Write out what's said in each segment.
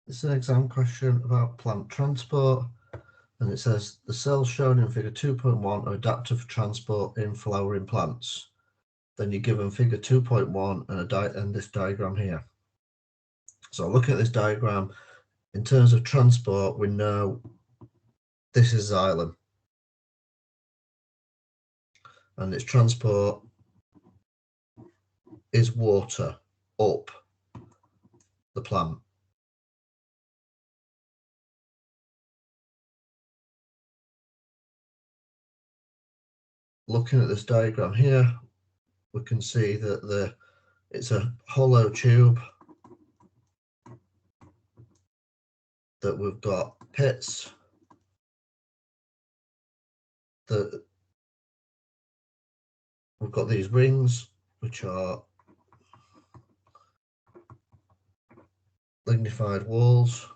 It's an exam question about plant transport, and it says the cells shown in figure 2.1 are adapted for transport in flowering plants. Then you're given figure 2.1 and this diagram here. So looking at this diagram, in terms of transport, we know this is xylem, and its transport is water up the plant. Looking at this diagram here, we can see that it's a hollow tube that we've got pits that we've got these rings which are lignified walls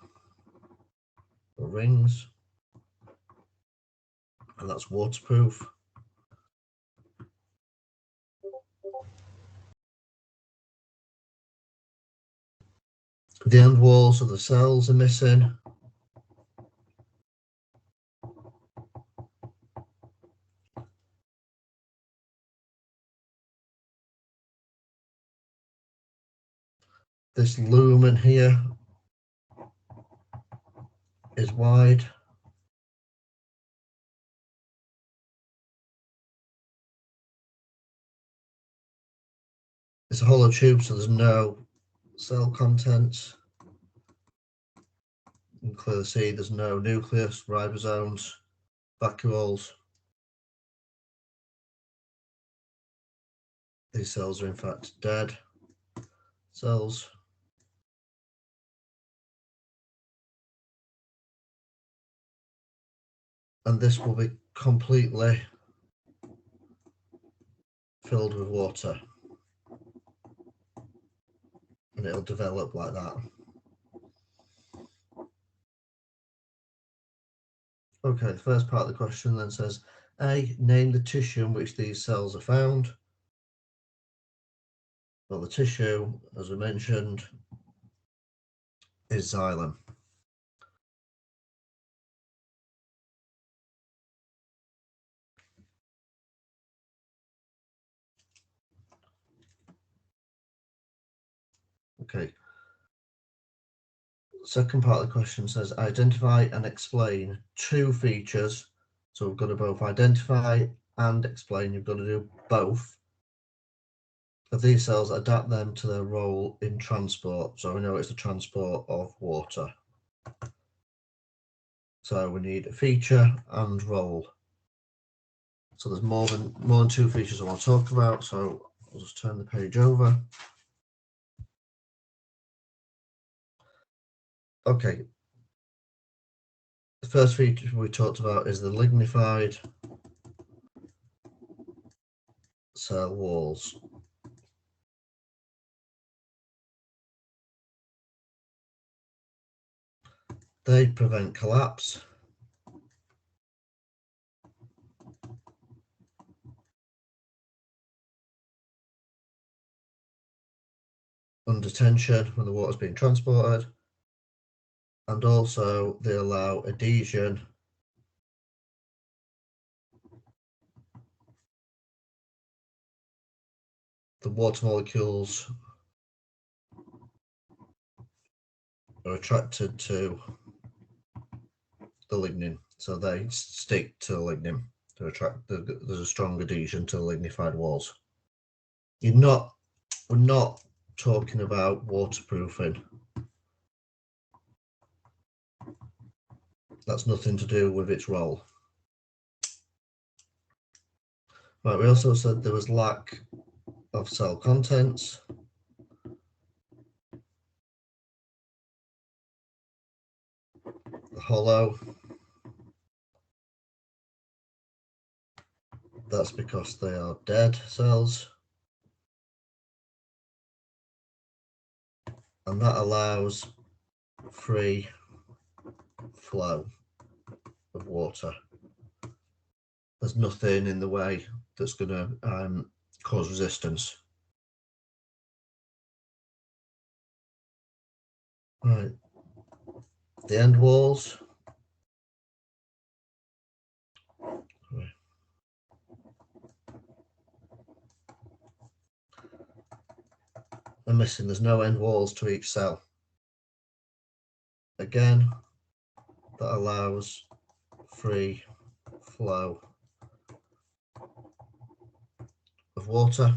or rings, and that's waterproof. The end walls of the cells are missing. This lumen here is wide. It's a hollow tube, so there's no cell contents. You can clearly see there's no nucleus, ribosomes, vacuoles. These cells are in fact dead cells. And this will be completely filled with water. And it'll develop like that. Okay, the first part of the question then says, A, name the tissue in which these cells are found. Well, the tissue, as we mentioned, is xylem. Okay. Second part of the question says, identify and explain two features. So we've got to both identify and explain. You've got to do both of these cells, adapt them to their role in transport. So we know it's the transport of water. So we need a feature and role. So there's more than two features I want to talk about. So I'll just turn the page over. Okay. The first feature we talked about is the lignified cell walls. They prevent collapse. Under tension when the water is being transported, and also they allow adhesion the water molecules are attracted to the lignin, so they stick to the lignin to attract. There's a strong adhesion to the lignified walls. We're not talking about waterproofing. That's nothing to do with its role. Right, we also said there was lack of cell contents. The hollow. That's because they are dead cells. And that allows free flow of water. There's nothing in the way that's going to cause resistance. Right. The end walls are missing. There's no end walls to each cell. Again, that allows free flow of water.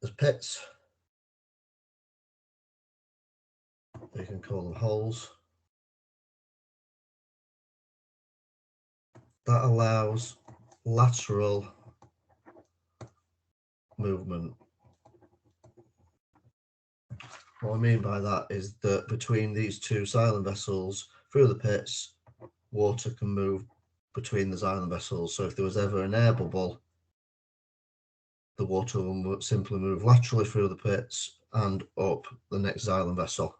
There's pits. You can call them holes. That allows lateral movement. What I mean by that is that between these two Xylem vessels, through the pits, water can move between the Xylem vessels. So if there was ever an air bubble, the water will simply move laterally through the pits and up the next Xylem vessel.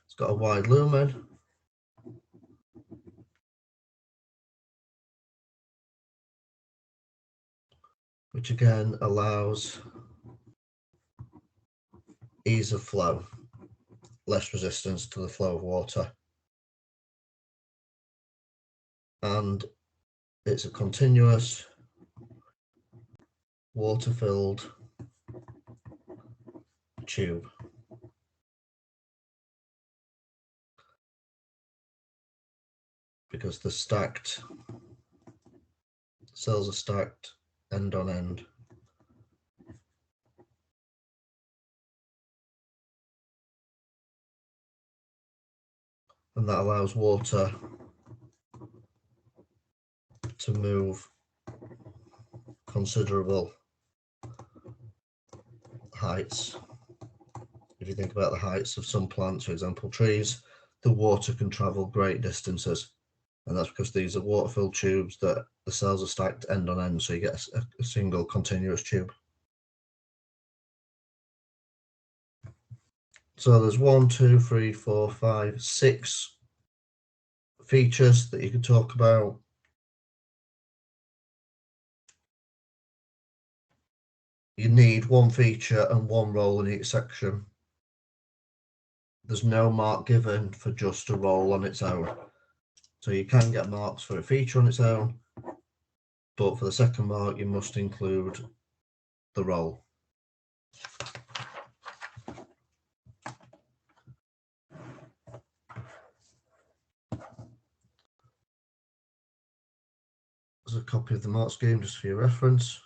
It's got a wide lumen, which again allows ease of flow, less resistance to the flow of water. And it's a continuous water-filled tube. Because the cells are stacked end on end. And that allows water to move considerable heights. If you think about the heights of some plants, for example trees, the water can travel great distances, and that's because these are water-filled tubes that the cells are stacked end on end, so you get a single continuous tube. So there's 1, 2, 3, 4, 5, 6 features that you could talk about. You need one feature and one role in each section. There's no mark given for just a role on its own. So you can get marks for a feature on its own, but for the second mark, you must include the role. There's a copy of the mark scheme just for your reference.